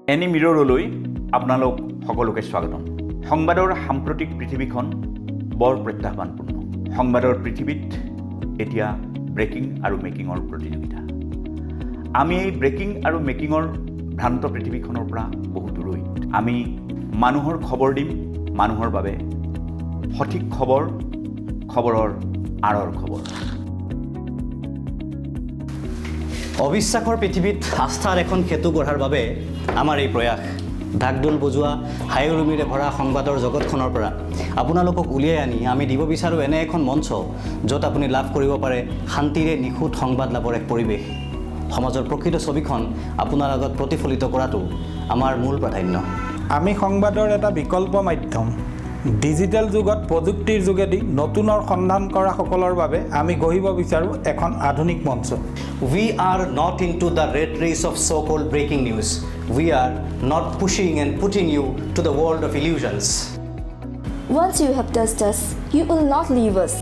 NE Mirrorলৈ আপোনালোক সকলোকে স্বাগতম। সংবাদৰ সাম্প্ৰতিক পৃথিৱীখন বৰ প্ৰত্যাহ্বানপূৰ্ণ। সংবাদৰ পৃথিৱীত এতিয়া ব্ৰেকিং আৰু মেকিঙৰ প্ৰতিযোগিতা। আমি এই ব্ৰেকিং আৰু মেকিঙৰ ভ্ৰান্ত পৃথিৱীখনৰ পৰা বহু দূৰৈত। আমি মানুহৰ খবৰ দিম, মানুহৰ বাবে সঠিক খবৰ, খবৰৰ আঁৰৰ খবৰ। অবিশ্বাসৰ পৃথিৱীত আস্থাৰ এখন সেতু গঢ়াৰ বাবে আমাৰ এই প্ৰয়াস। ঢাকঢোল বজোৱা হাইউৰুমিৰে ভৰা সংবাদৰ জগতখনৰ পৰা আপোনালোকক উলিয়াই আনি আমি দিব বিচাৰোঁ এনে এখন মঞ্চ য'ত আপুনি লাভ কৰিব পাৰে শান্তিৰে নিখুঁত সংবাদ লাভৰ এক পৰিৱেশ। সমাজৰ প্ৰকৃত ছবিখন আপোনাৰ আগত প্ৰতিফলিত কৰাটো আমাৰ মূল প্ৰাধান্য। আমি সংবাদৰ এটা বিকল্প মাধ্যম। ডিজিটেল যুগত প্ৰযুক্তিৰ যোগেদি নতুনৰ সন্ধান কৰা সকলৰ বাবে আমি গঢ়িব বিচাৰোঁ এখন আধুনিক মঞ্চ। We are not into the red race of so-called breaking news. We are not pushing and putting you to the world of illusions. Once you have touched us, you will not leave us.